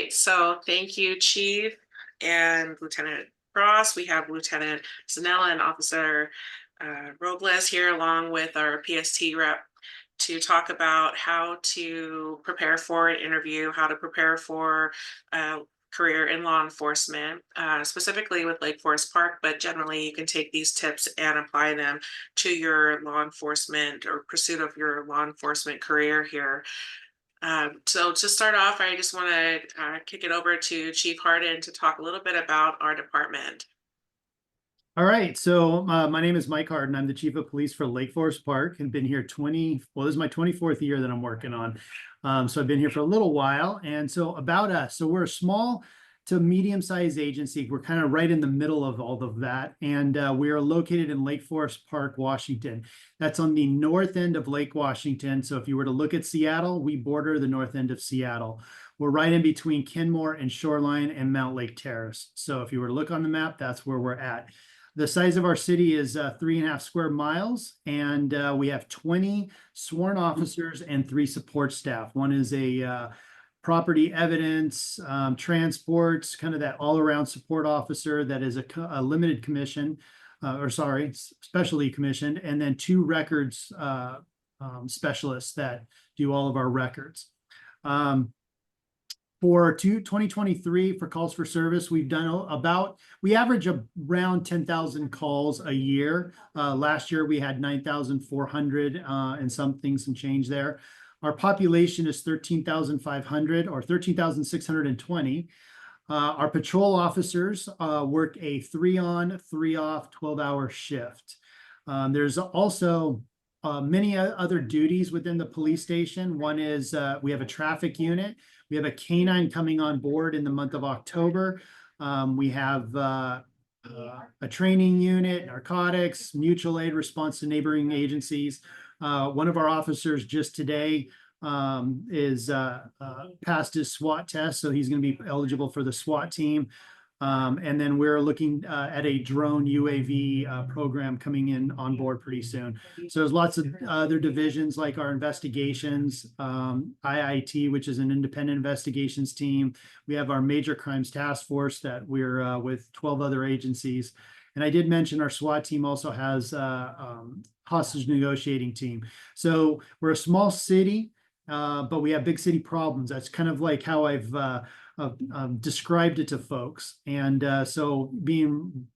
right, so thank you, Chief and Lieutenant Cross. We have Lieutenant Zanella and Officer Robles here, along with our PST rep, to talk about how to prepare for an interview, how to prepare for a career in law enforcement, specifically with Lake Forest Park, but generally you can take these tips and apply them to your law enforcement or pursuit of your law enforcement career here. So to start off, I just want to kick it over to Chief Harden to talk a little bit about our department. All right, so my name is Mike Harden. I'm the Chief of Police for Lake Forest Park and been here this is my 24th year that I'm working on. So I've been here for a little while. And so about us, so we're a small to medium-sized agency. We're kind of right in the middle of all of that. And we are located in Lake Forest Park, Washington. That's on the north end of Lake Washington. So if you were to look at Seattle, we border the north end of Seattle. We're right in between Kenmore and Shoreline and Mount Lake Terrace. So if you were to look on the map, that's where we're at. The size of our city is 3.5 square miles, and we have 20 sworn officers and 3 support staff. One is a property evidence, transports, kind of that all-around support officer that is a limited commission, specialty commissioned, and then 2 records specialists that do all of our records. For 2023, for calls for service, we average around 10,000 calls a year. Last year, we had 9,400 and some change there. Our population is 13,500 or 13,620. Our patrol officers work a 3-on, 3-off, 12-hour shift. There's also many other duties within the police station. One is we have a traffic unit. We have a canine coming on board in the month of October. We have a training unit, narcotics, mutual aid response to neighboring agencies. One of our officers just today is passed his SWAT test, so he's going to be eligible for the SWAT team. And then we're looking at a drone UAV program coming in on board pretty soon. So there's lots of other divisions like our investigations, IIT, which is an independent investigations team. We have our major crimes task force that we're with 12 other agencies. And I did mention our SWAT team also has hostage negotiating team. So we're a small city, but we have big city problems. That's kind of like how I've described it to folks. And so being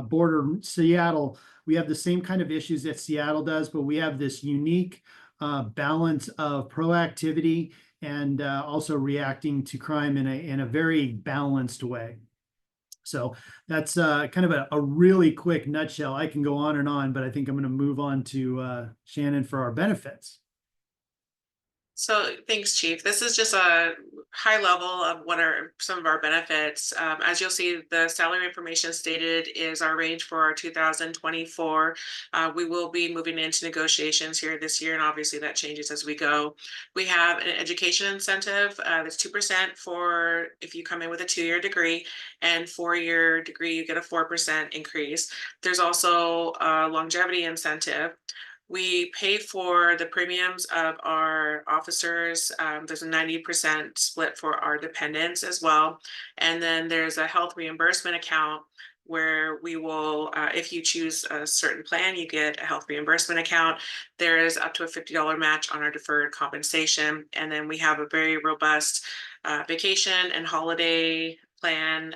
border Seattle, we have the same kind of issues that Seattle does, but we have this unique balance of proactivity and also reacting to crime in a very balanced way. So that's kind of a really quick nutshell. I can go on and on, but I think I'm going to move on to Shannon for our benefits. So thanks, Chief. This is just a high level of what are some of our benefits. As you'll see, the salary information stated is our range for our 2024. We will be moving into negotiations here this year, and obviously that changes as we go. We have an education incentive that's 2% for if you come in with a 2-year degree, and 4-year degree, you get a 4% increase. There's also a longevity incentive. We pay for the premiums of our officers. There's a 90% split for our dependents as well. And then there's a health reimbursement account where we will, if you choose a certain plan, you get a health reimbursement account. There is up to a $50 match on our deferred compensation. And then we have a very robust vacation and holiday plan,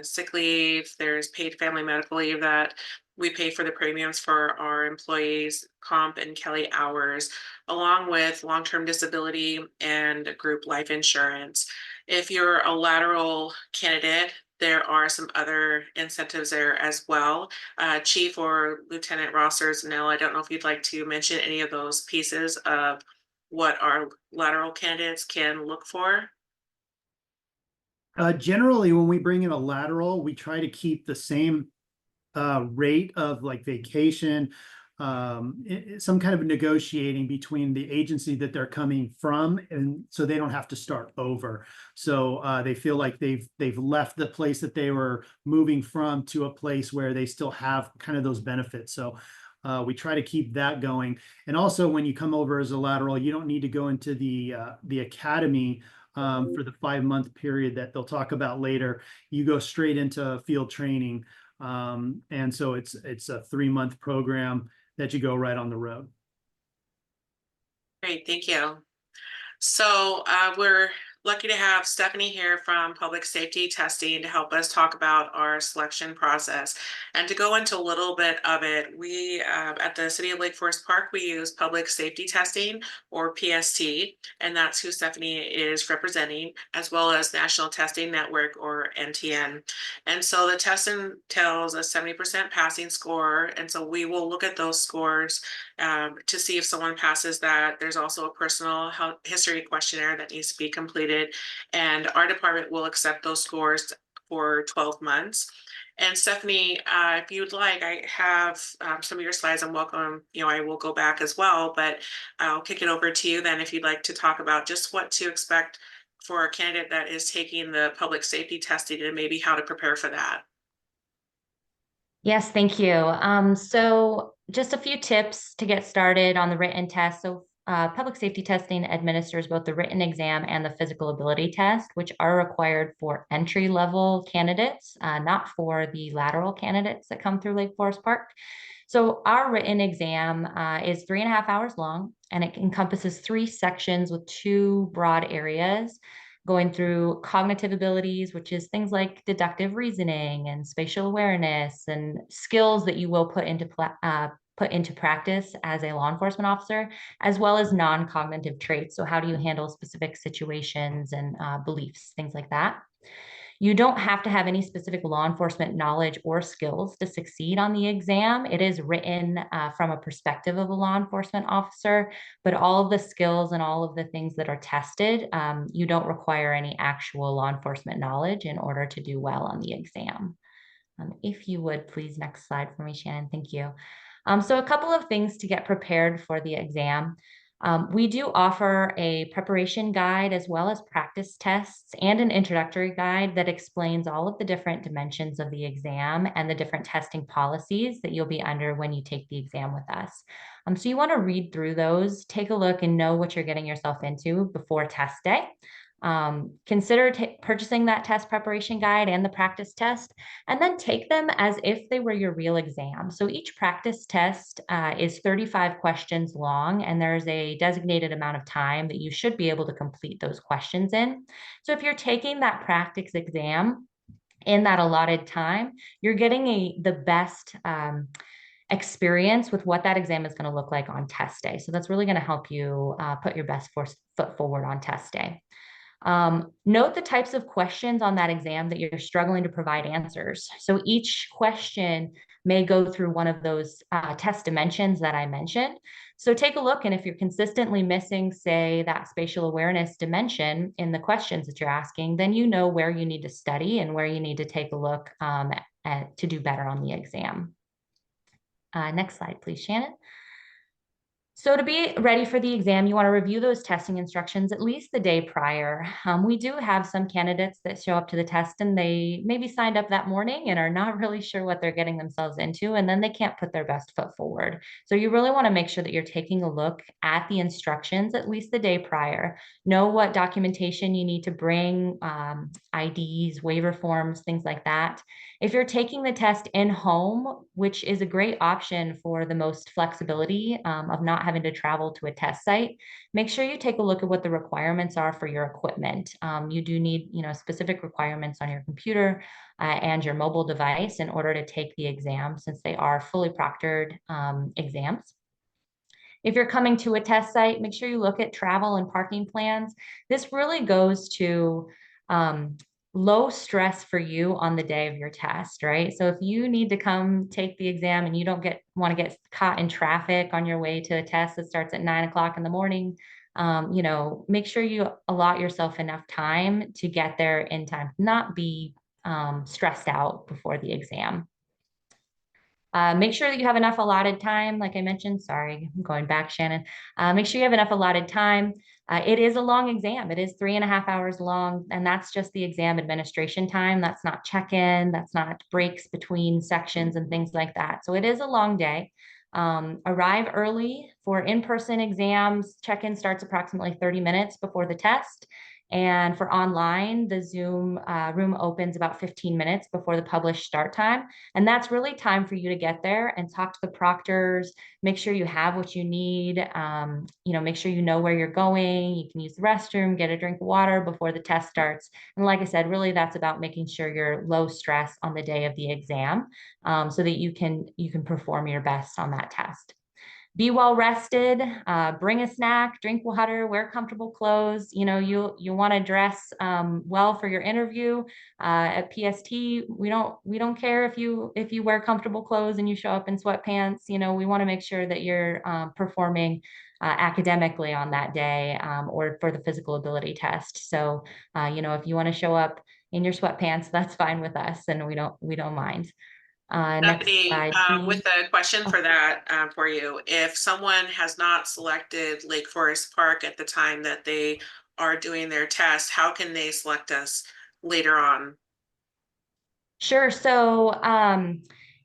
sick leave. There's paid family medical leave that we pay for the premiums for our employees, comp and Kelly hours, along with long-term disability and group life insurance. If you're a lateral candidate, there are some other incentives there as well. Chief or Lieutenant Ross or Zanella, I don't know if you'd like to mention any of those pieces of what our lateral candidates can look for. Generally, when we bring in a lateral, we try to keep the same rate of like vacation, some kind of negotiating between the agency that they're coming from, and so they don't have to start over. So they feel like they've left the place that they were moving from to a place where they still have kind of those benefits. So we try to keep that going. And also when you come over as a lateral, you don't need to go into the academy for the 5-month period that they'll talk about later. You go straight into field training. And so it's a 3-month program that you go right on the road. Great, thank you. So we're lucky to have Stephanie here from Public Safety Testing to help us talk about our selection process. And to go into a little bit of it, we at the City of Lake Forest Park, we use Public Safety Testing, or PST, and that's who Stephanie is representing, as well as National Testing Network, or NTN. And so the test entails a 70% passing score, and so we will look at those scores to see if someone passes that. There's also a personal health history questionnaire that needs to be completed, and our department will accept those scores for 12 months. And Stephanie, if you'd like, I have some of your slides. I'm welcome. I will go back as well, but I'll kick it over to you then if you'd like to talk about just what to expect for a candidate that is taking the public safety testing and maybe how to prepare for that. Yes, thank you. So just a few tips to get started on the written test. So public safety testing administers both the written exam and the physical ability test, which are required for entry-level candidates, not for the lateral candidates that come through Lake Forest Park. So our written exam is 3.5 hours long, and it encompasses 3 sections with 2 broad areas, going through cognitive abilities, which is things like deductive reasoning and spatial awareness and skills that you will put into practice as a law enforcement officer, as well as non-cognitive traits. So how do you handle specific situations and beliefs, things like that. You don't have to have any specific law enforcement knowledge or skills to succeed on the exam. It is written from a perspective of a law enforcement officer, but all of the skills and all of the things that are tested, you don't require any actual law enforcement knowledge in order to do well on the exam. If you would, please, next slide for me, Shannon. Thank you. So a couple of things to get prepared for the exam. We do offer a preparation guide as well as practice tests and an introductory guide that explains all of the different dimensions of the exam and the different testing policies that you'll be under when you take the exam with us. So you want to read through those, take a look, and know what you're getting yourself into before test day. Consider purchasing that test preparation guide and the practice test, and then take them as if they were your real exam. So each practice test is 35 questions long, and there's a designated amount of time that you should be able to complete those questions in. So if you're taking that practice exam in that allotted time, you're getting the best experience with what that exam is going to look like on test day. So that's really going to help you put your best foot forward on test day. Note the types of questions on that exam that you're struggling to provide answers. So each question may go through one of those test dimensions that I mentioned. So take a look, and if you're consistently missing, say, that spatial awareness dimension in the questions that you're asking, then you know where you need to study and where you need to take a look to do better on the exam. Next slide, please, Shannon. So to be ready for the exam, you want to review those testing instructions at least the day prior. We do have some candidates that show up to the test and they maybe signed up that morning and are not really sure what they're getting themselves into, and then they can't put their best foot forward. So you really want to make sure that you're taking a look at the instructions at least the day prior. Know what documentation you need to bring, IDs, waiver forms, things like that. If you're taking the test in home, which is a great option for the most flexibility of not having to travel to a test site, make sure you take a look at what the requirements are for your equipment. You do need, specific requirements on your computer and your mobile device in order to take the exam, since they are fully proctored exams. If you're coming to a test site, make sure you look at travel and parking plans. This really goes to low stress for you on the day of your test, right? So if you need to come take the exam and you don't want to get caught in traffic on your way to a test that starts at 9 o'clock in the morning, make sure you allot yourself enough time to get there in time, not be stressed out before the exam. Make sure that you have enough allotted time, like I mentioned. Sorry, I'm going back, Shannon. Make sure you have enough allotted time. It is a long exam. It is 3.5 hours long, and that's just the exam administration time. That's not check-in. That's not breaks between sections and things like that. So it is a long day. Arrive early for in-person exams. Check-in starts approximately 30 minutes before the test. And for online, the Zoom room opens about 15 minutes before the published start time. And that's really time for you to get there and talk to the proctors, make sure you have what you need, make sure you know where you're going. You can use the restroom, get a drink of water before the test starts. And like I said, really that's about making sure you're low stress on the day of the exam, so that you can perform your best on that test. Be well rested, bring a snack, drink water, wear comfortable clothes. You want to dress well for your interview. At PST, we don't care if you wear comfortable clothes and you show up in sweatpants. We want to make sure that you're performing academically on that day, or for the physical ability test. So, if you want to show up in your sweatpants, that's fine with us, and we don't mind. Next Stephanie, slide, with please. a question for that, for you, if someone has not selected Lake Forest Park at the time that they are doing their test, how can they select us later on? Sure. So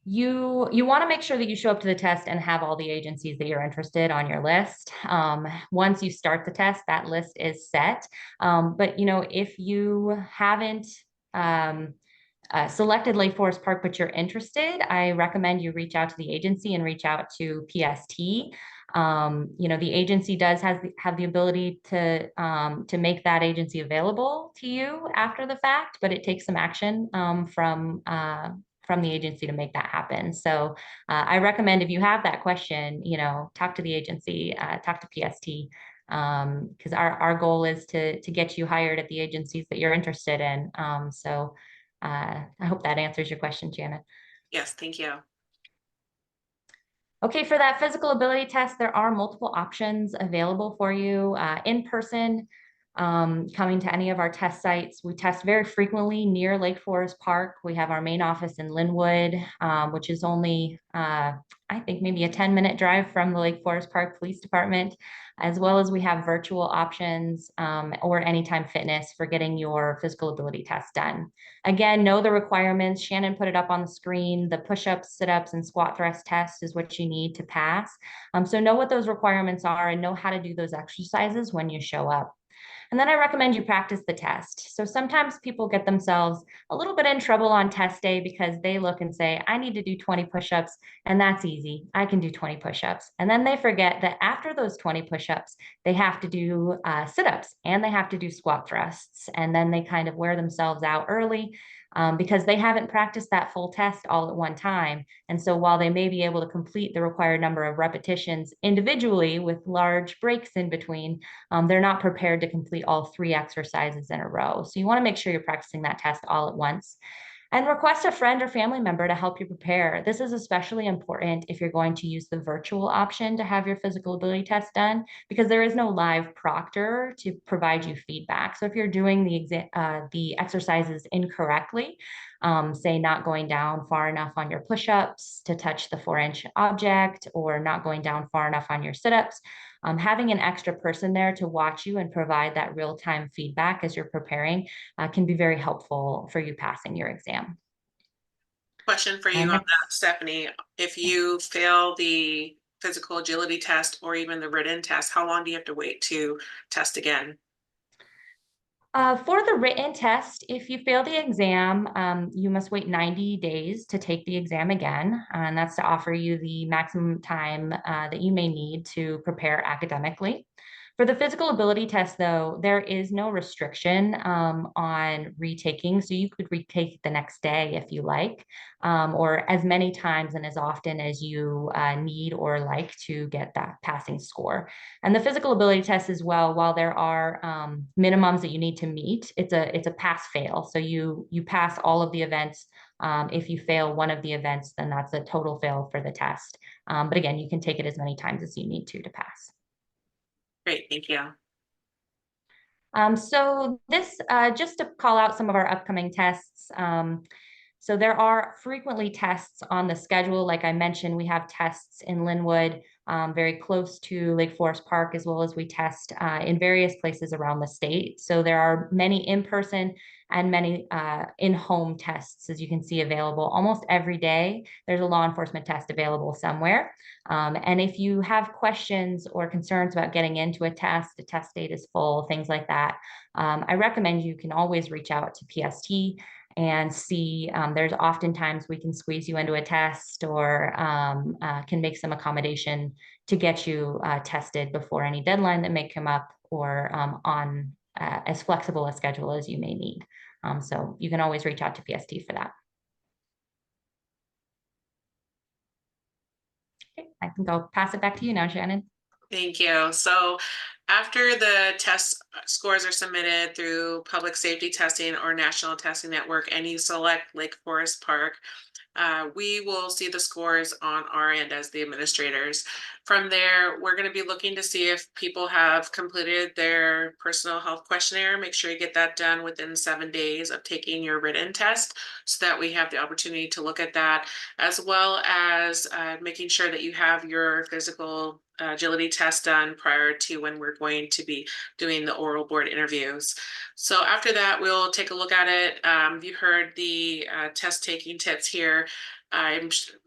you want to make sure that you show up to the test and have all the agencies that you're interested on your list. Once you start the test, that list is set. But if you haven't selected Lake Forest Park, but you're interested, I recommend you reach out to the agency and reach out to PST. The agency does have the ability to make that agency available to you after the fact, but it takes some action from the agency to make that happen. So I recommend, if you have that question, talk to the agency, talk to PST, because our goal is to get you hired at the agencies that you're interested in. I hope that answers your question, Janet. Yes, thank you. Okay, for that physical ability test, there are multiple options available for you. In person, coming to any of our test sites. We test very frequently near Lake Forest Park. We have our main office in Linwood, which is only, I think, maybe a 10-minute drive from the Lake Forest Park Police Department, as well as we have virtual options, or Anytime Fitness for getting your physical ability test done. Again, know the requirements. Shannon put it up on the screen. The push-ups, sit-ups, and squat thrust test is what you need to pass. So know what those requirements are and know how to do those exercises when you show up. And then I recommend you practice the test. So sometimes people get themselves a little bit in trouble on test day because they look and say, I need to do 20 push-ups, and that's easy. I can do 20 push-ups. And then they forget that after those 20 push-ups, they have to do sit-ups and they have to do squat thrusts. And then they kind of wear themselves out early, because they haven't practiced that full test all at one time. And so while they may be able to complete the required number of repetitions individually with large breaks in between, they're not prepared to complete all 3 exercises in a row. So you want to make sure you're practicing that test all at once. And request a friend or family member to help you prepare. This is especially important if you're going to use the virtual option to have your physical ability test done, because there is no live proctor to provide you feedback. So if you're doing the exercises incorrectly, say not going down far enough on your push-ups to touch the 4-inch object, or not going down far enough on your sit-ups, having an extra person there to watch you and provide that real-time feedback as you're preparing can be very helpful for you passing your exam. Question for you on that, Stephanie. If you fail the physical agility test or even the written test, how long do you have to wait to test again? For the written test, if you fail the exam, you must wait 90 days to take the exam again. And that's to offer you the maximum time that you may need to prepare academically. For the physical ability test, though, there is no restriction on retaking. So you could retake the next day if you like, or as many times and as often as you need or like to get that passing score. And the physical ability test as well, while there are minimums that you need to meet, it's a pass-fail. So you pass all of the events. If you fail one of the events, then that's a total fail for the test. But again, you can take it as many times as you need to pass. Great, thank you. So this, just to call out some of our upcoming tests. So there are frequently tests on the schedule. Like I mentioned, we have tests in Linwood, very close to Lake Forest Park, as well as we test in various places around the state. So there are many in-person and many in-home tests, as you can see, available almost every day. There's a law enforcement test available somewhere. And if you have questions or concerns about getting into a test date is full, things like that, I recommend you can always reach out to PST and see. There's oftentimes we can squeeze you into a test or can make some accommodation to get you tested before any deadline that may come up, or on as flexible a schedule as you may need. So you can always reach out to PST for that. Okay, I think I'll pass it back to you now, Shannon. Thank you. So after the test scores are submitted through Public Safety Testing or National Testing Network, and you select Lake Forest Park, we will see the scores on our end as the administrators. From there, we're going to be looking to see if people have completed their personal health questionnaire. Make sure you get that done within 7 days of taking your written test, so that we have the opportunity to look at that, as well as making sure that you have your physical agility test done prior to when we're going to be doing the oral board interviews. So after that, we'll take a look at it. You heard the test taking tips here.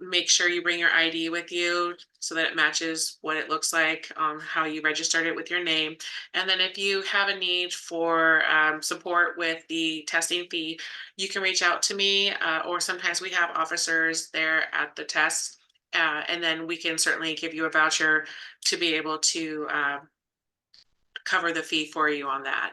Make sure you bring your ID with you so that it matches what it looks like, how you registered it with your name. And then if you have a need for support with the testing fee, you can reach out to me, or sometimes we have officers there at the test. And then we can certainly give you a voucher to be able to cover the fee for you on that.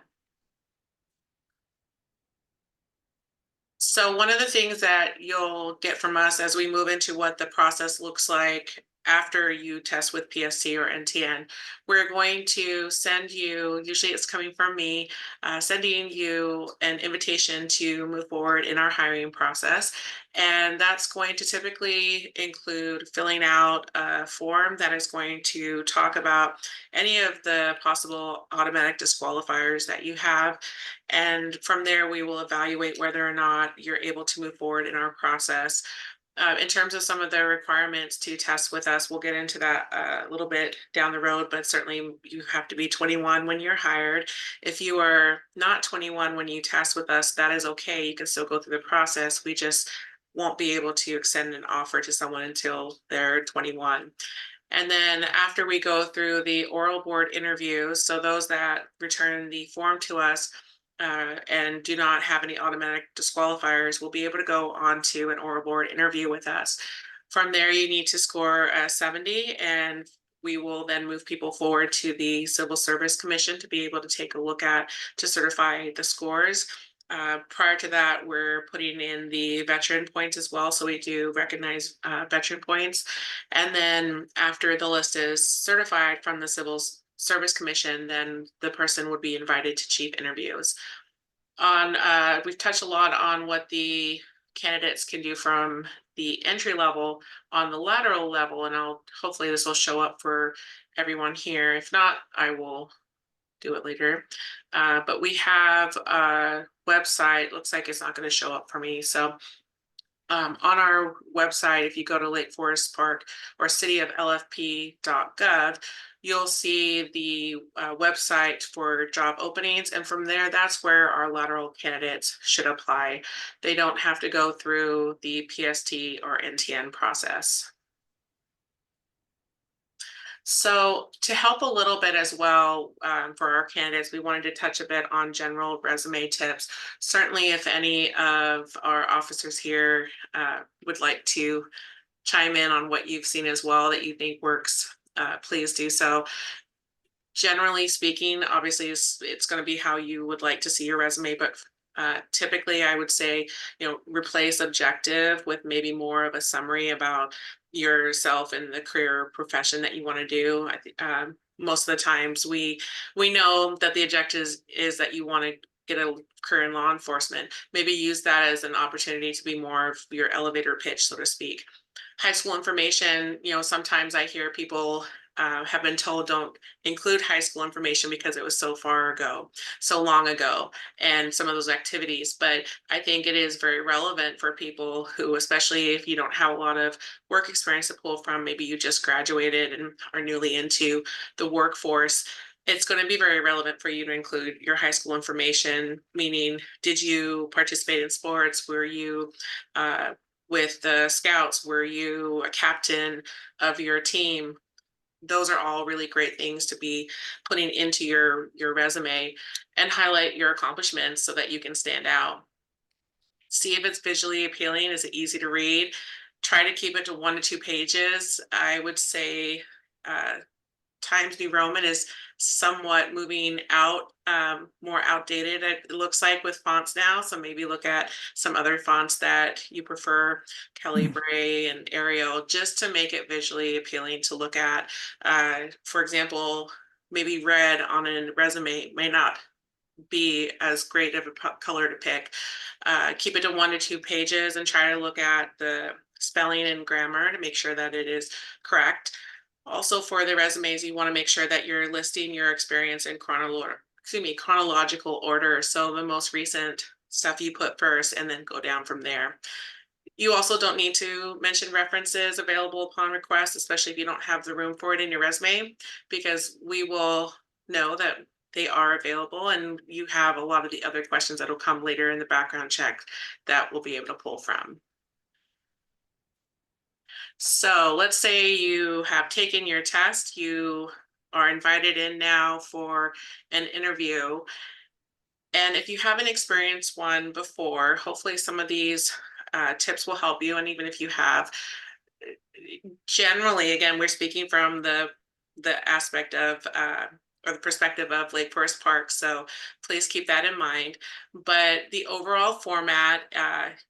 So one of the things that you'll get from us as we move into what the process looks like after you test with PST or NTN, we're going to send you, usually it's coming from me, sending you an invitation to move forward in our hiring process. And that's going to typically include filling out a form that is going to talk about any of the possible automatic disqualifiers that you have. And from there, we will evaluate whether or not you're able to move forward in our process. In terms of some of the requirements to test with us, we'll get into that a little bit down the road, but certainly you have to be 21 when you're hired. If you are not 21 when you test with us, that is okay. You can still go through the process. We just won't be able to extend an offer to someone until they're 21. And then after we go through the oral board interviews, so those that return the form to us and do not have any automatic disqualifiers will be able to go on to an oral board interview with us. From there, you need to score a 70, and we will then move people forward to the Civil Service Commission to be able to take a look at to certify the scores. Prior to that, we're putting in the veteran points as well. So we do recognize veteran points. And then after the list is certified from the Civil Service Commission, then the person would be invited to chief interviews. We've touched a lot on what the candidates can do from the entry level. On the lateral level, and hopefully this will show up for everyone here. If not, I will do it later. But we have a website. Looks like it's not going to show up for me. So on our website, if you go to Lake Forest Park or cityoflfp.gov, you'll see the website for job openings. And from there, that's where our lateral candidates should apply. They don't have to go through the PST or NTN process. So to help a little bit as well for our candidates, we wanted to touch a bit on general resume tips. Certainly, if any of our officers here would like to chime in on what you've seen as well that you think works, please do so. Generally speaking, obviously, it's going to be how you would like to see your resume, but typically I would say, replace objective with maybe more of a summary about yourself and the career or profession that you want to do. I think most of the times we know that the objective is that you want to get a career in law enforcement. Maybe use that as an opportunity to be more of your elevator pitch, so to speak. High school information, sometimes I hear people have been told don't include high school information because it was so long ago, and some of those activities. But I think it is very relevant for people who, especially if you don't have a lot of work experience to pull from, maybe you just graduated and are newly into the workforce. it's going to be very relevant for you to include your high school information, meaning, did you participate in sports? Were you with the scouts? Were you a captain of your team? Those are all really great things to be putting into your resume, and highlight your accomplishments so that you can stand out. See if it's visually appealing. Is it easy to read? Try to keep it to 1 to 2 pages. I would say Times New Roman is somewhat moving out, more outdated, it looks like, with fonts now. So maybe look at some other fonts that you prefer, Calibri and Arial, just to make it visually appealing to look at. For example, maybe red on a resume may not be as great of a color to pick. Keep it to 1 to 2 pages and try to look at the spelling and grammar to make sure that it is correct. Also, for the resumes, you want to make sure that you're listing your experience in chronological order. So the most recent stuff you put first and then go down from there. You also don't need to mention references available upon request, especially if you don't have the room for it in your resume, because we will know that they are available, and you have a lot of the other questions that will come later in the background check that we'll be able to pull from. So let's say you have taken your test, you are invited in now for an interview. And if you haven't experienced one before, hopefully some of these tips will help you. And even if you have, generally, again, we're speaking from the aspect of or the perspective of Lake Forest Park. So please keep that in mind. But the overall format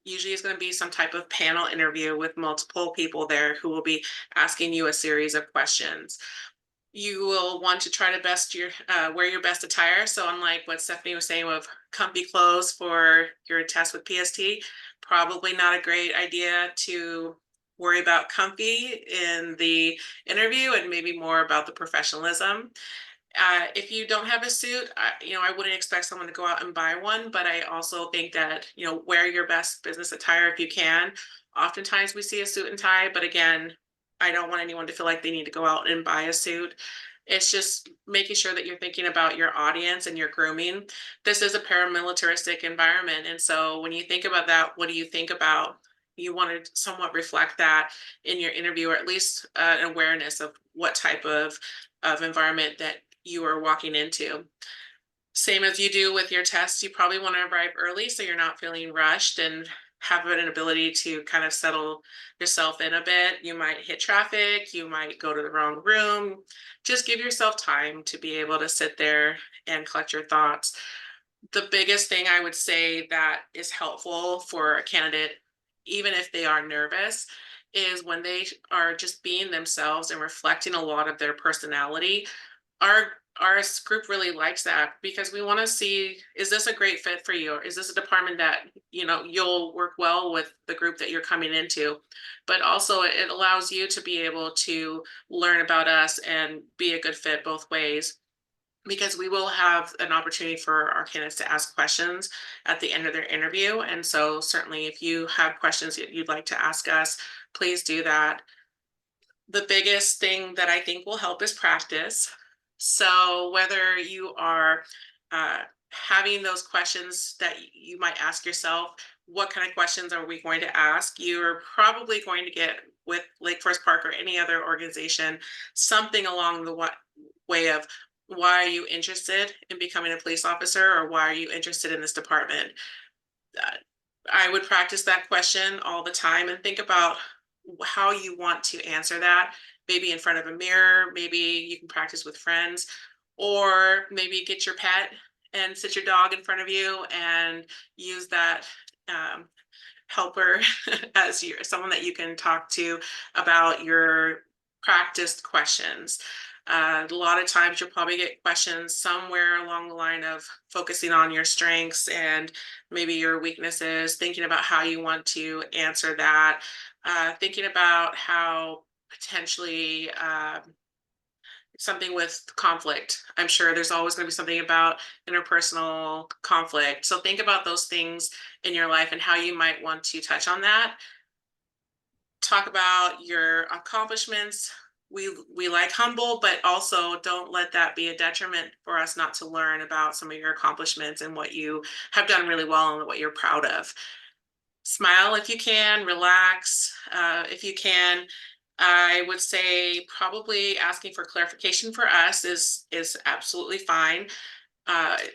usually is going to be some type of panel interview with multiple people there who will be asking you a series of questions. You will want to try to wear your best attire. So unlike what Stephanie was saying of comfy clothes for your test with PST, probably not a great idea to worry about comfy in the interview, and maybe more about the professionalism. If you don't have a suit, I wouldn't expect someone to go out and buy one, but I also think that, wear your best business attire if you can. Oftentimes we see a suit and tie, but again, I don't want anyone to feel like they need to go out and buy a suit. It's just making sure that you're thinking about your audience and your grooming. This is a paramilitaristic environment. And so when you think about that, what do you think about? You want to somewhat reflect that in your interview, or at least an awareness of what type of environment that you are walking into. Same as you do with your tests, you probably want to arrive early so you're not feeling rushed and have an ability to kind of settle yourself in a bit. You might hit traffic, you might go to the wrong room. Just give yourself time to be able to sit there and collect your thoughts. The biggest thing I would say that is helpful for a candidate, even if they are nervous, is when they are just being themselves and reflecting a lot of their personality. Our group really likes that, because we want to see, is this a great fit for you? Or is this a department that, you'll work well with the group that you're coming into? But also it allows you to be able to learn about us and be a good fit both ways, because we will have an opportunity for our candidates to ask questions at the end of their interview. And so certainly if you have questions that you'd like to ask us, please do that. The biggest thing that I think will help is practice. So whether you are having those questions that you might ask yourself, what kind of questions are we going to ask? You're probably going to get, with Lake Forest Park or any other organization, something along the way of, why are you interested in becoming a police officer, or why are you interested in this department? I would practice that question all the time and think about how you want to answer that, maybe in front of a mirror, maybe you can practice with friends, or maybe get your pet and sit your dog in front of you and use that helper as someone that you can talk to about your practiced questions. A lot of times you'll probably get questions somewhere along the line of focusing on your strengths and maybe your weaknesses, thinking about how you want to answer that, thinking about how potentially something with conflict. I'm sure there's always going to be something about interpersonal conflict. So think about those things in your life and how you might want to touch on that. Talk about your accomplishments, we like humble, but also don't let that be a detriment for us not to learn about some of your accomplishments and what you have done really well and what you're proud of. Smile if you can, relax if you can. I would say probably asking for clarification for us is absolutely fine.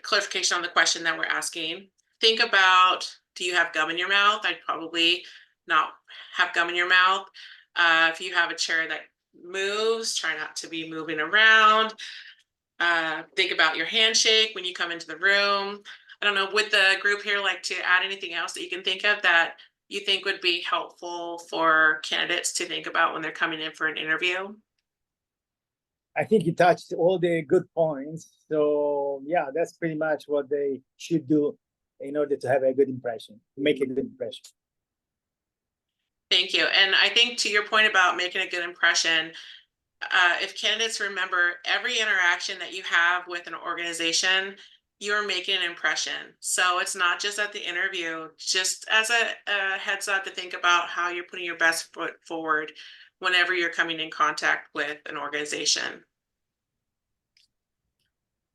Clarification on the question that we're asking. Think about, do you have gum in your mouth? I'd probably not have gum in your mouth. If you have a chair that moves, try not to be moving around. Think about your handshake when you come into the room. I don't know, would the group here like to add anything else that you can think of that you think would be helpful for candidates to think about when they're coming in for an interview? I think you touched all the good points. So yeah, that's pretty much what they should do in order to have a good impression, make a good impression. Thank you. And I think to your point about making a good impression, if candidates remember every interaction that you have with an organization, you're making an impression. So it's not just at the interview, just as a heads up to think about how you're putting your best foot forward whenever you're coming in contact with an organization.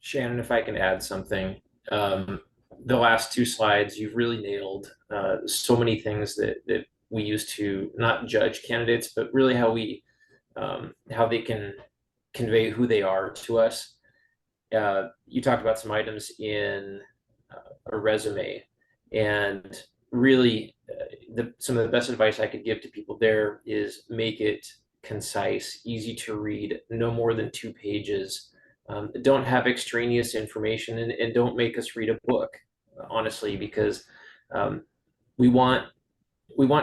Shannon, if I can add something, the last two slides, you've really nailed so many things that we use to not judge candidates, but really how they can convey who they are to us. You talked about some items in a resume, and really some of the best advice I could give to people there is make it concise, easy to read, no more than 2 pages. Don't have extraneous information, and don't make us read a book, honestly, because we want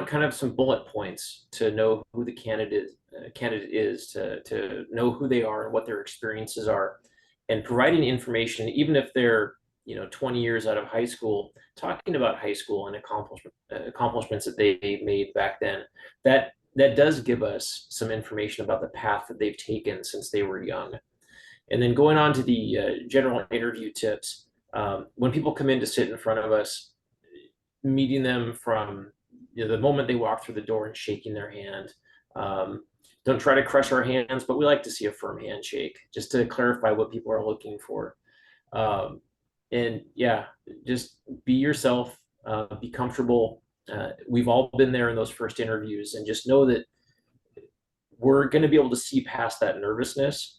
kind of some bullet points to know who the candidate is, to know who they are and what their experiences are, and providing information, even if they're 20 years out of high school, talking about high school and accomplishments that they made back then. That does give us some information about the path that they've taken since they were young. And then going on to the general interview tips, when people come in to sit in front of us, meeting them from the moment they walk through the door and shaking their hand. Don't try to crush our hands, but we like to see a firm handshake just to clarify what people are looking for. And yeah, just be yourself, be comfortable. We've all been there in those first interviews, and just know that we're going to be able to see past that nervousness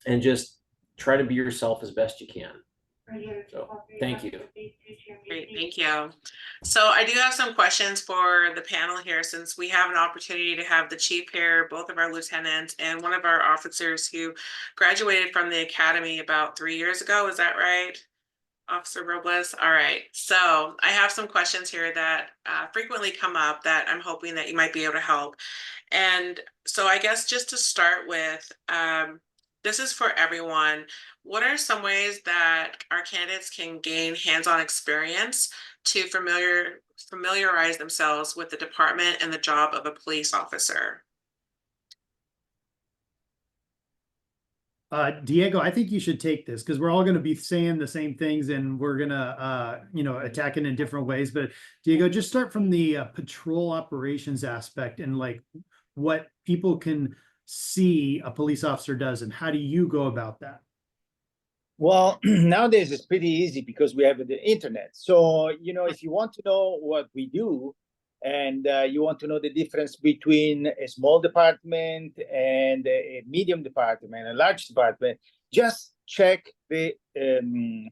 and just try to be yourself as best you can. So thank you. Great, thank you. So I do have some questions for the panel here, since we have an opportunity to have the chief here, both of our lieutenants, and one of our officers who graduated from the academy about 3 years ago. Is that right, Officer Robles? All right. So I have some questions here that frequently come up that I'm hoping that you might be able to help. And so I guess just to start with, this is for everyone. What are some ways that our candidates can gain hands-on experience to familiarize themselves with the department and the job of a police officer? Diego, I think you should take this, because we're all going to be saying the same things, and we're going to, attack it in different ways. But Diego, just start from the patrol operations aspect, and like what people can see a police officer does, and how do you go about that? Well, nowadays it's pretty easy because we have the internet. So, if you want to know what we do, and you want to know the difference between a small department and a medium department, a large department, just check the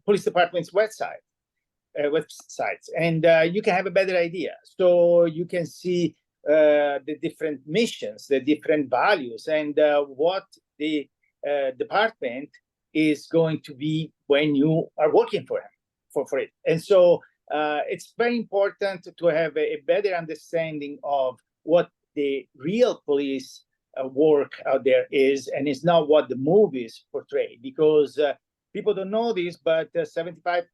police department's websites, and you can have a better idea. So you can see the different missions, the different values, and what the department is going to be when you are working for it. And so it's very important to have a better understanding of what the real police work out there is, and it's not what the movies portray, because people don't know this, but 75%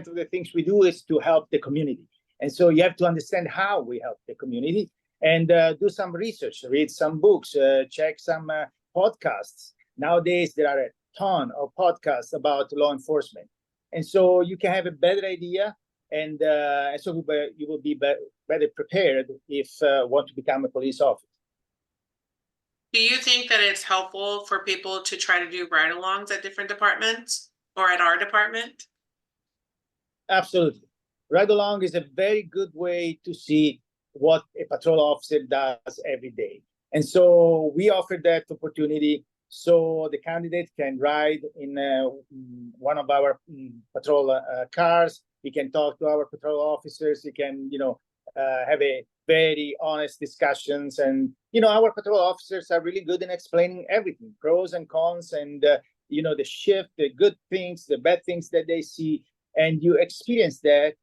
of the things we do is to help the community. And so you have to understand how we help the community, and do some research, read some books, check some podcasts. Nowadays, there are a ton of podcasts about law enforcement. And so you can have a better idea, and so you will be better prepared if want to become a police officer. Do you think that it's helpful for people to try to do ride-alongs at different departments or at our department? Absolutely. Ride along is a very good way to see what a patrol officer does every day. And so we offer that opportunity so the candidate can ride in one of our patrol cars. He can talk to our patrol officers. He can, have a very honest discussions. And, our patrol officers are really good in explaining everything, pros and cons, and, the shift, the good things, the bad things that they see. And you experience that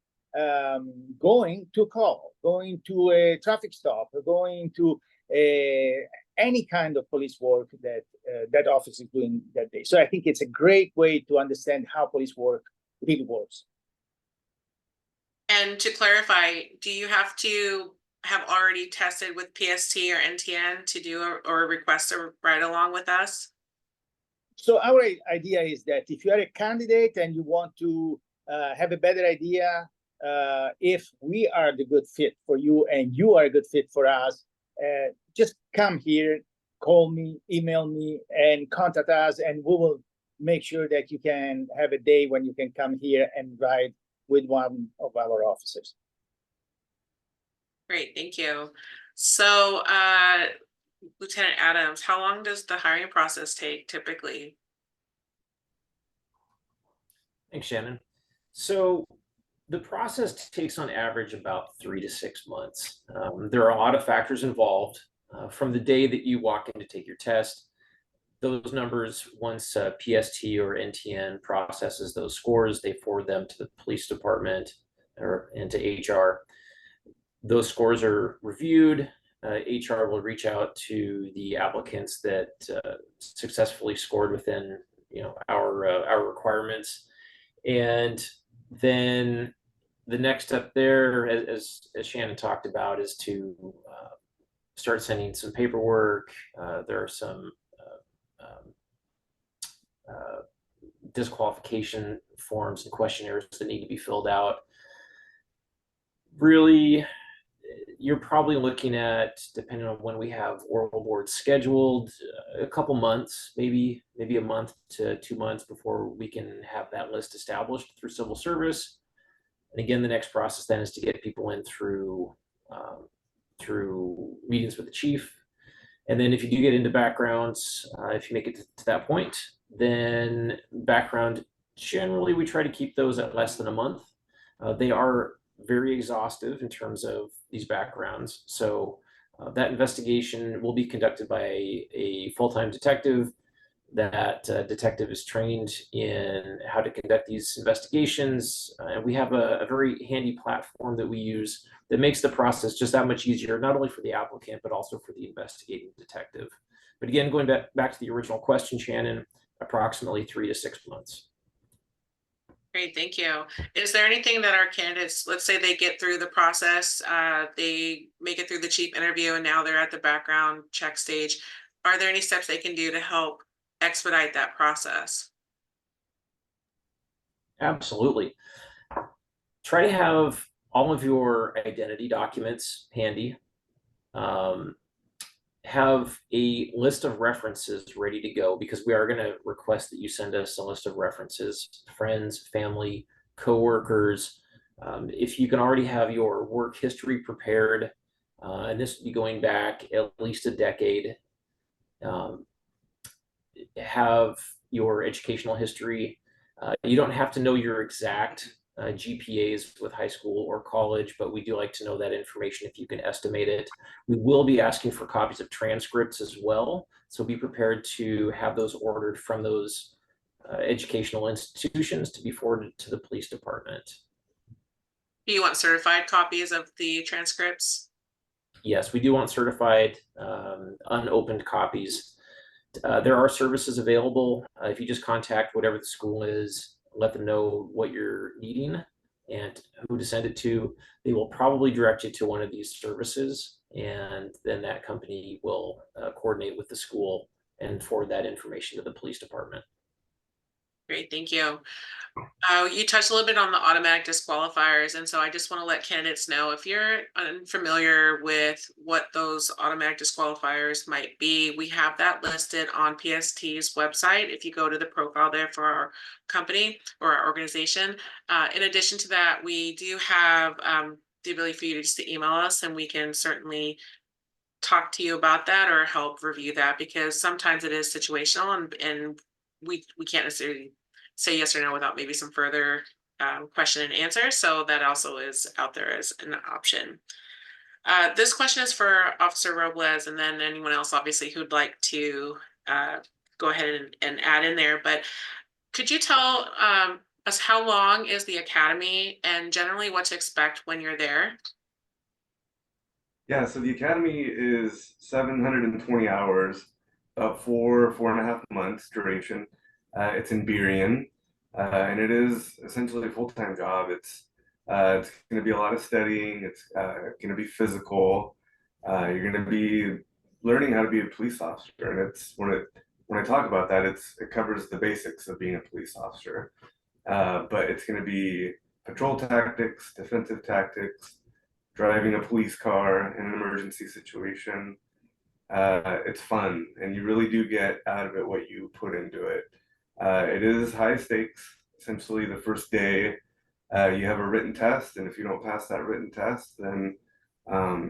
going to call, going to a traffic stop, going to any kind of police work that that office is doing that day. So I think it's a great way to understand how police work really works. And to clarify, do you have to have already tested with PST or NTN to do or request a ride along with us? So our idea is that if you are a candidate and you want to have a better idea if we are the good fit for you and you are a good fit for us, just come here, call me, email me, and contact us, and we will make sure that you can have a day when you can come here and ride with one of our officers. Great, thank you. So, Lieutenant Adams, how long does the hiring process take typically? Thanks, Shannon. So the process takes on average about 3 to 6 months. There are a lot of factors involved. From the day that you walk in to take your test, those numbers, once PST or NTN processes those scores, they forward them to the police department or into HR. Those scores are reviewed. HR will reach out to the applicants that successfully scored within our requirements, and then the next step there, as Shannon talked about, is to start sending some paperwork. There are some disqualification forms and questionnaires that need to be filled out. Really, you're probably looking at, depending on when we have oral boards scheduled, a couple months, maybe a month to 2 months before we can have that list established through civil service. And again, the next process then is to get people in through meetings with the chief. And then if you do get into backgrounds, if you make it to that point, then background, generally we try to keep those at less than a month. They are very exhaustive in terms of these backgrounds. So that investigation will be conducted by a full-time detective. That detective is trained in how to conduct these investigations. And we have a very handy platform that we use that makes the process just that much easier, not only for the applicant, but also for the investigating detective. But again, going back to the original question, Shannon, approximately 3 to 6 months. Great, thank you. Is there anything that our candidates, let's say they get through the process, they make it through the chief interview and now they're at the background check stage. Are there any steps they can do to help expedite that process? Absolutely. Try to have all of your identity documents handy. Have a list of references ready to go, because we are going to request that you send us a list of references, friends, family, coworkers. If you can already have your work history prepared, and this would be going back at least a decade, have your educational history. You don't have to know your exact GPAs with high school or college, but we do like to know that information if you can estimate it. We will be asking for copies of transcripts as well, so be prepared to have those ordered from those educational institutions to be forwarded to the police department. Do you want certified copies of the transcripts? Yes, we do want certified, unopened copies. There are services available. If you just contact whatever the school is, let them know what you're needing and who to send it to, they will probably direct you to one of these services, and then that company will coordinate with the school and forward that information to the police department. Great, thank you. You touched a little bit on the automatic disqualifiers, and so I just want to let candidates know if you're unfamiliar with what those automatic disqualifiers might be, we have that listed on PST's website. If you go to the profile there for our company or our organization, in addition to that, we do have the ability for you just to email us, and we can certainly talk to you about that or help review that, because sometimes it is situational, and we can't necessarily say yes or no without maybe some further question and answer. So that also is out there as an option. This question is for Officer Robles, and then anyone else obviously who'd like to go ahead and add in there. But could you tell us how long is the academy and generally what to expect when you're there? Yeah, so the academy is 720 hours, about 4.5 months duration. It's in Burien, and it is essentially a full-time job. It's going to be a lot of studying. It's going to be physical. You're going to be learning how to be a police officer, and it's when I talk about that, it covers the basics of being a police officer. But it's going to be patrol tactics, defensive tactics, driving a police car in an emergency situation. It's fun, and you really do get out of it what you put into it. It is high stakes. Essentially, the first day, you have a written test, and if you don't pass that written test, then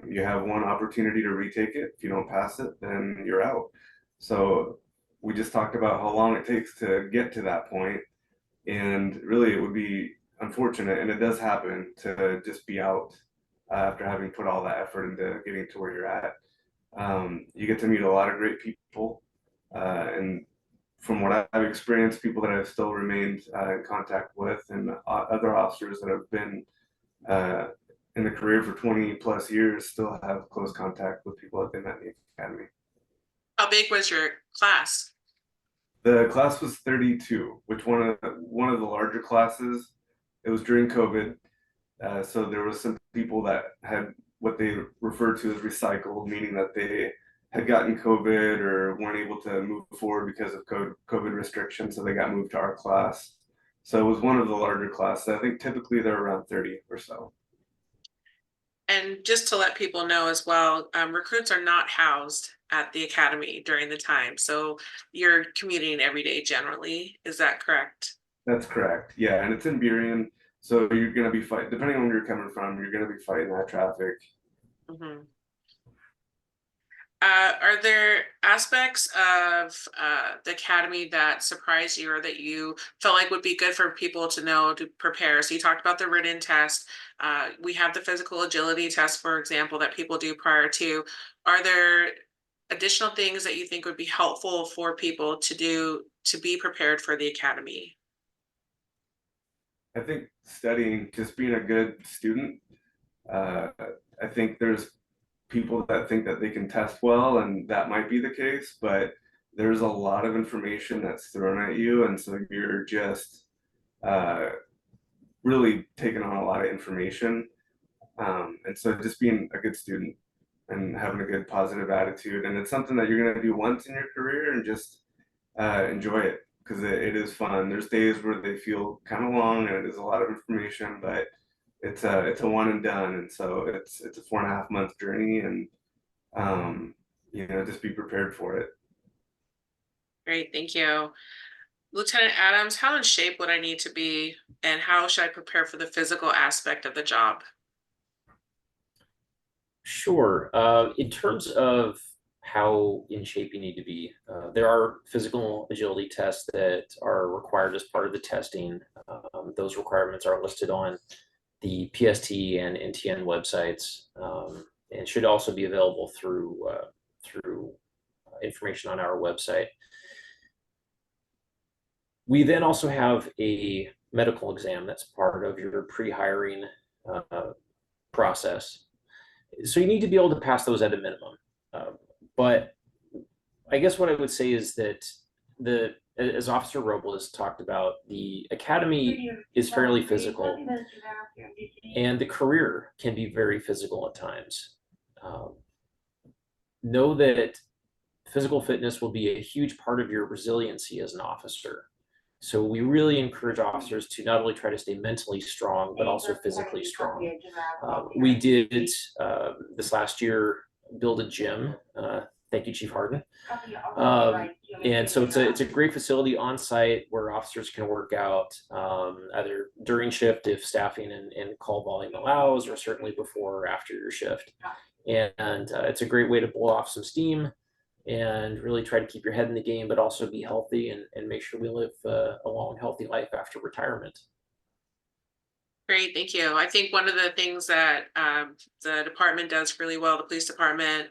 you have one opportunity to retake it. If you don't pass it, then you're out. So we just talked about how long it takes to get to that point, and really, it would be unfortunate, and it does happen, to just be out after having put all that effort into getting to where you're at. You get to meet a lot of great people, and from what I've experienced, people that I've still remained in contact with, and other officers that have been in the career for 20 plus years still have close contact with people that they met in the academy. How big was your class? The class was 32, which one of the larger classes. It was during COVID, so there was some people that had what they refer to as recycled, meaning that they had gotten COVID or weren't able to move forward because of COVID restrictions, so they got moved to our class. So it was one of the larger classes. I think typically they're around 30 or so. And just to let people know as well, recruits are not housed at the academy during the time. So you're commuting every day generally. Is that correct? That's correct. Yeah, and it's in Burien. So you're going to be fighting, depending on where you're coming from, you're going to be fighting that traffic. Mm-hmm. Are there aspects of the academy that surprised you or that you felt like would be good for people to know to prepare? So you talked about the written test. We have the physical agility test, for example, that people do prior to. Are there additional things that you think would be helpful for people to do to be prepared for the academy? I think studying, just being a good student. I think there's people that think that they can test well, and that might be the case, but there's a lot of information that's thrown at you, and so you're just really taking on a lot of information. And so just being a good student and having a good positive attitude, and it's something that you're going to do once in your career, and just enjoy it, because it is fun. There's days where they feel kind of long and it is a lot of information, but it's a one and done, and so it's a 4.5 month journey, and just be prepared for it. Great, thank you. Lieutenant Adams, how in shape would I need to be, and how should I prepare for the physical aspect of the job? Sure. In terms of how in shape you need to be, there are physical agility tests that are required as part of the testing. Those requirements are listed on the PST and NTN websites, and should also be available through information on our website. We then also have a medical exam that's part of your pre-hiring process. So you need to be able to pass those at a minimum. But I guess what I would say is that as Officer Robles talked about, the academy is fairly physical, and the career can be very physical at times. Know that physical fitness will be a huge part of your resiliency as an officer. So we really encourage officers to not only try to stay mentally strong, but also physically strong. We did this last year build a gym. Thank you, Chief Harden. And so it's a great facility on site where officers can work out either during shift if staffing and call volume allows, or certainly before or after your shift. And it's a great way to blow off some steam and really try to keep your head in the game, but also be healthy and make sure we live a long, healthy life after retirement. Great, thank you. I think one of the things that the department does really well, the police department,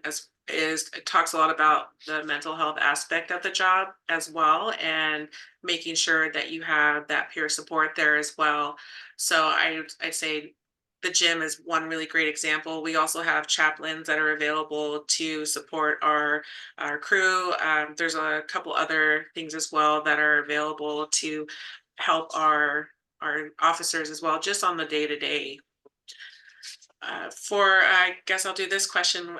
is it talks a lot about the mental health aspect of the job as well, and making sure that you have that peer support there as well. So I'd say the gym is one really great example. We also have chaplains that are available to support our crew. There's a couple other things as well that are available to help our officers as well, just on the day-to-day. I guess I'll do this question,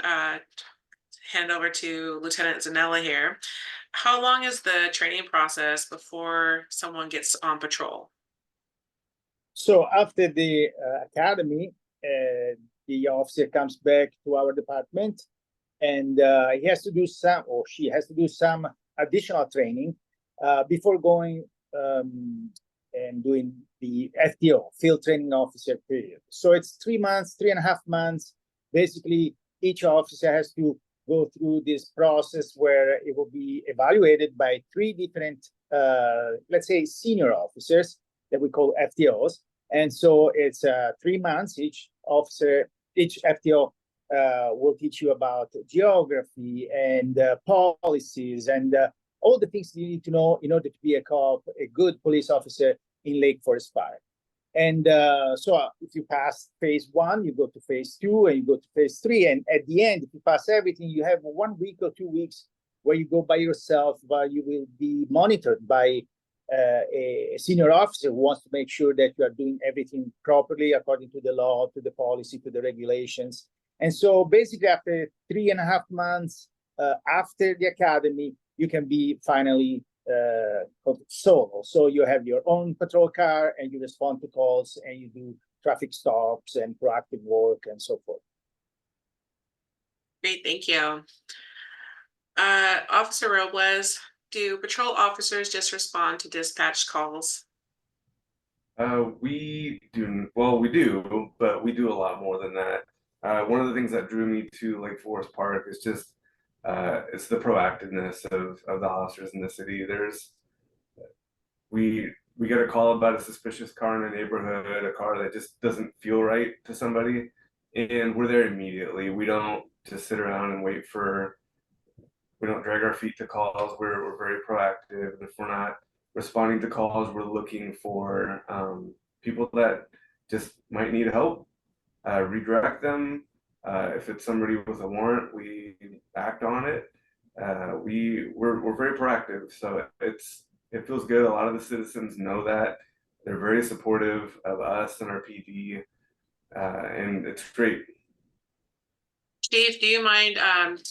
hand over to Lieutenant Zanella here. How long is the training process before someone gets on patrol? So after the academy, the officer comes back to our department, and he has to do some, or she has to do some additional training before going and doing the FTO, Field Training Officer period. So it's 3 months, 3.5 months. Basically, each officer has to go through this process where it will be evaluated by 3 different, let's say, senior officers that we call FTOs. And so it's 3 months. Each FTO will teach you about geography and policies and all the things you need to know in order to be a good police officer in Lake Forest Park. And so if you pass phase 1, you go to phase 2, and you go to phase 3. And at the end, if you pass everything, you have 1 week or 2 weeks where you go by yourself, but you will be monitored by a senior officer who wants to make sure that you are doing everything properly according to the law, to the policy, to the regulations. And so basically after 3.5 months after the academy, you can be finally solo. So you have your own patrol car and you respond to calls and you do traffic stops and proactive work and so forth. Great, thank you. Officer Robles, do patrol officers just respond to dispatch calls? We do, but we do a lot more than that. One of the things that drew me to Lake Forest Park is just it's the proactiveness of the officers in the city. We get a call about a suspicious car in a neighborhood, a car that just doesn't feel right to somebody, and we're there immediately. We don't just sit around and we don't drag our feet to calls. We're very proactive, and if we're not responding to calls, we're looking for people that just might need help, redirect them. If it's somebody with a warrant, we act on it. We're very proactive, so it feels good. A lot of the citizens know that. They're very supportive of us and our PD, and it's great. Chief, do you mind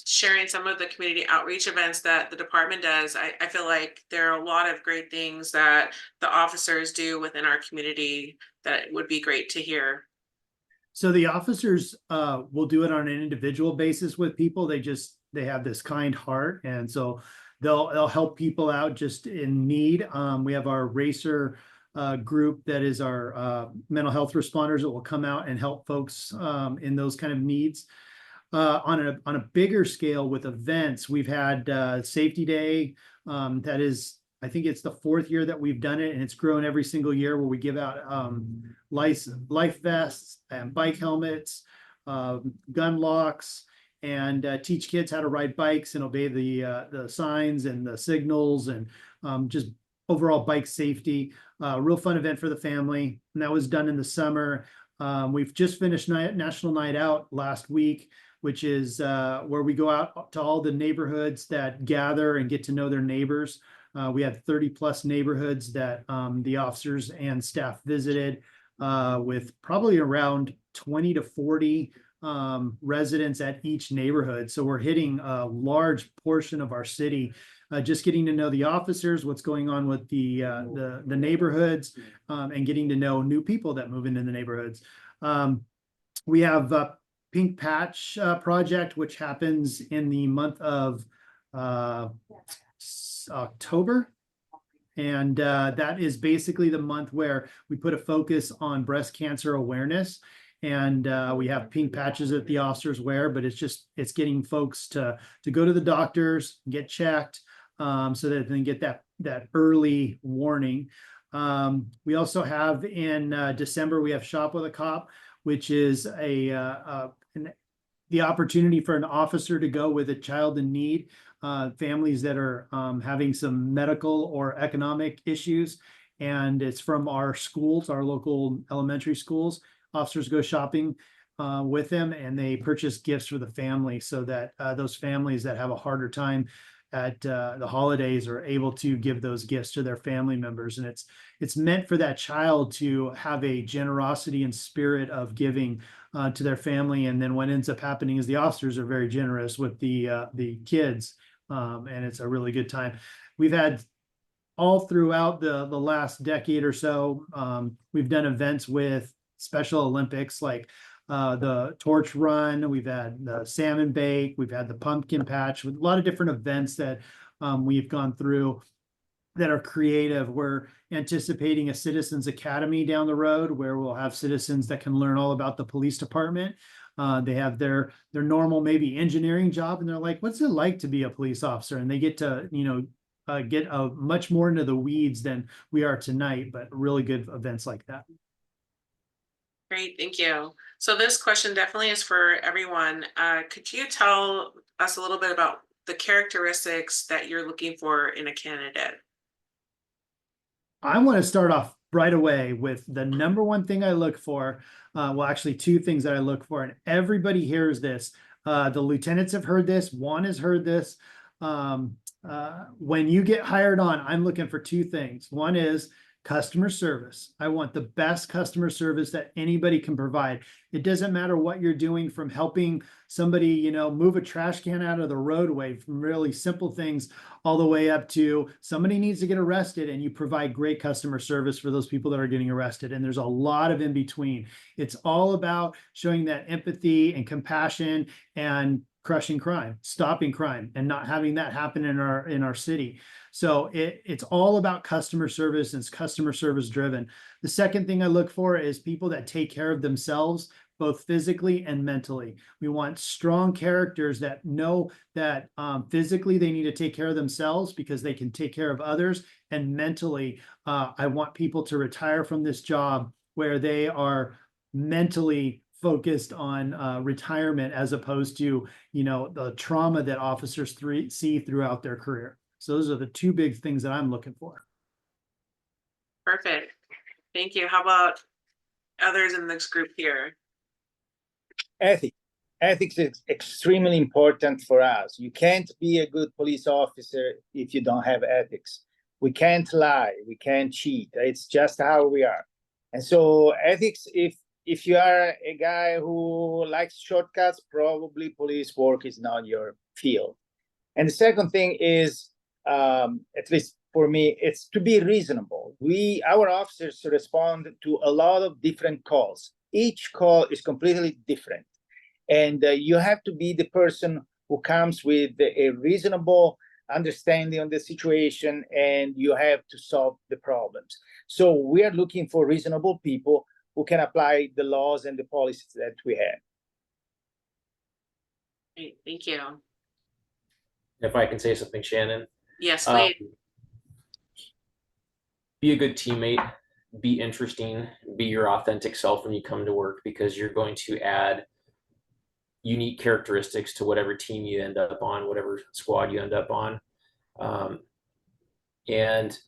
sharing some of the community outreach events that the department does? I feel like there are a lot of great things that the officers do within our community that would be great to hear. So the officers will do it on an individual basis with people. They have this kind heart, and so they'll help people out just in need. We have our racer group that is our mental health responders that will come out and help folks in those kind of needs. On a bigger scale with events, we've had Safety Day. That is, I think it's the 4th year that we've done it, and it's grown every single year, where we give out life vests and bike helmets, gun locks, and teach kids how to ride bikes and obey the signs and the signals, and just overall bike safety. Real fun event for the family, and that was done in the summer. We've just finished National Night Out last week, which is where we go out to all the neighborhoods that gather and get to know their neighbors. We had 30+ neighborhoods that the officers and staff visited, with probably around 20 to 40 residents at each neighborhood. So we're hitting a large portion of our city just getting to know the officers, what's going on with the neighborhoods, and getting to know new people that move into the neighborhoods. We have Pink Patch project, which happens in the month of October. And that is basically the month where we put a focus on breast cancer awareness. And we have pink patches that the officers wear, but it's getting folks to go to the doctors, get checked, so that they can get that early warning. We also have in December, we have Shop with a Cop, which is the opportunity for an officer to go with a child in need, families that are having some medical or economic issues. And it's from our schools, our local elementary schools. Officers go shopping with them, and they purchase gifts for the family, so that those families that have a harder time at the holidays are able to give those gifts to their family members. And it's meant for that child to have a generosity and spirit of giving to their family. And then what ends up happening is the officers are very generous with the kids, and it's a really good time. We've had all throughout the last decade or so, we've done events with Special Olympics, like the torch run. We've had the salmon bake. We've had the pumpkin patch, with a lot of different events that we've gone through that are creative. We're anticipating a Citizens Academy down the road, where we'll have citizens that can learn all about the police department. They have their normal maybe engineering job, and they're like, what's it like to be a police officer? And they get to get much more into the weeds than we are tonight, but really good events like that. Great, thank you. So this question definitely is for everyone. Could you tell us a little bit about the characteristics that you're looking for in a candidate? I want to start off right away with the number one thing I look for. Well, actually, two things that I look for, and everybody hears this. The lieutenants have heard this. Juan has heard this. When you get hired on, I'm looking for two things. One is customer service. I want the best customer service that anybody can provide. It doesn't matter what you're doing, from helping somebody, move a trash can out of the roadway, from really simple things, all the way up to somebody needs to get arrested, and you provide great customer service for those people that are getting arrested. And there's a lot of in between. It's all about showing that empathy and compassion and crushing crime, stopping crime, and not having that happen in our city. So it's all about customer service, and it's customer service driven. The second thing I look for is people that take care of themselves, both physically and mentally. We want strong characters that know that physically they need to take care of themselves because they can take care of others. And mentally, I want people to retire from this job where they are mentally focused on retirement, as opposed to, the trauma that officers see throughout their career. So those are the two big things that I'm looking for. Perfect. Thank you. How about others in this group here? Ethics is extremely important for us. You can't be a good police officer if you don't have ethics. We can't lie, we can't cheat. It's just how we are. And so ethics, if you are a guy who likes shortcuts, probably police work is not your field. And the second thing is, at least for me, it's to be reasonable. Our officers respond to a lot of different calls. Each call is completely different. And you have to be the person who comes with a reasonable understanding of the situation, and you have to solve the problems. So we are looking for reasonable people who can apply the laws and the policies that we have. Great, thank you. If I can say something, Shannon. Yes, please. Be a good teammate, be interesting, be your authentic self when you come to work, because you're going to add unique characteristics to whatever team you end up on, whatever squad you end up on. And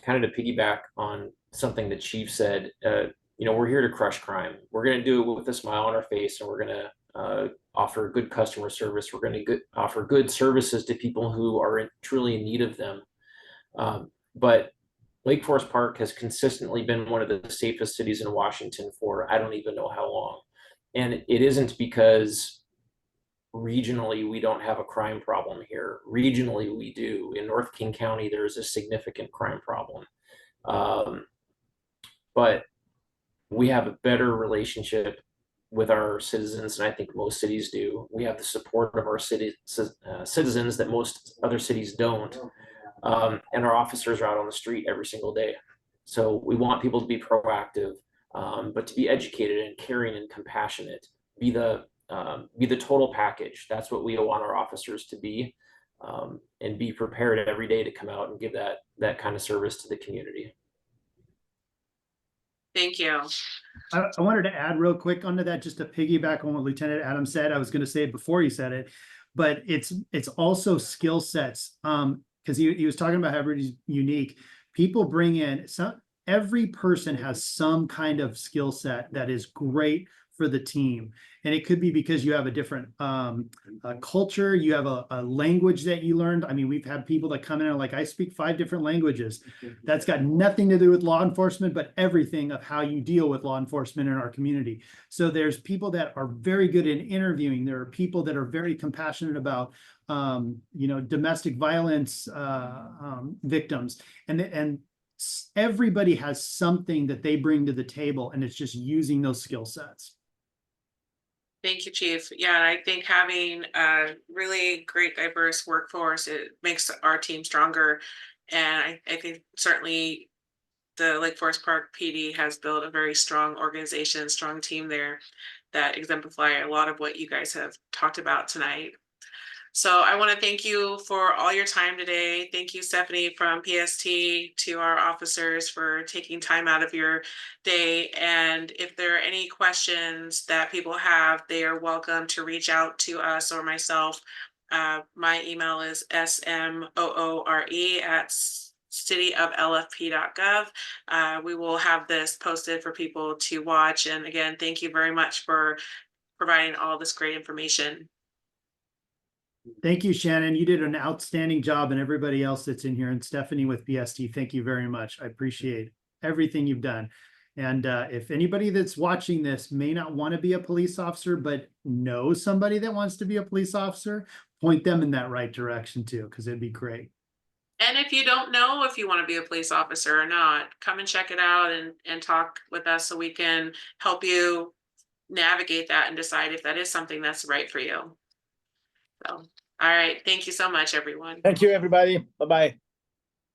kind of to piggyback on something the chief said, we're here to crush crime. We're going to do it with a smile on our face, and we're going to offer good customer service. We're going to offer good services to people who are truly in need of them. But Lake Forest Park has consistently been one of the safest cities in Washington for I don't even know how long. And it isn't because regionally, we don't have a crime problem here. Regionally, we do. In North King County, there's a significant crime problem. But we have a better relationship with our citizens, and I think most cities do. We have the support of our citizens that most other cities don't. And our officers are out on the street every single day. So we want people to be proactive, but to be educated and caring and compassionate, be the total package. That's what we want our officers to be, and be prepared every day to come out and give that kind of service to the community. Thank you. I wanted to add real quick onto that, just to piggyback on what Lieutenant Adams said. I was going to say it before he said it, but it's also skill sets. Because he was talking about how everybody's unique. People bring in every person has some kind of skill set that is great for the team. And it could be because you have a different culture, you have a language that you learned. I mean, we've had people that come in and are like, I speak 5 different languages. That's got nothing to do with law enforcement, but everything of how you deal with law enforcement in our community. So there's people that are very good in interviewing. There are people that are very compassionate about domestic violence victims, and everybody has something that they bring to the table, and it's just using those skill sets. Thank you, Chief. Yeah, I think having a really great diverse workforce, it makes our team stronger. And I think certainly the Lake Forest Park PD has built a very strong organization, strong team there that exemplify a lot of what you guys have talked about tonight. So I want to thank you for all your time today. Thank you, Stephanie from PST, to our officers for taking time out of your day. And if there are any questions that people have, they are welcome to reach out to us or myself. My email is smoore@cityoflfp.gov. We will have this posted for people to watch. And again, thank you very much for providing all this great information. Thank you, Shannon. You did an outstanding job, and everybody else that's in here, and Stephanie with PST, thank you very much. I appreciate everything you've done. And if anybody that's watching this may not want to be a police officer, but knows somebody that wants to be a police officer, point them in that right direction too, because it'd be great. And if you don't know if you want to be a police officer or not, come and check it out and talk with us so we can help you navigate that and decide if that is something that's right for you. So, all right. Thank you so much, everyone. Thank you, everybody. Bye-bye.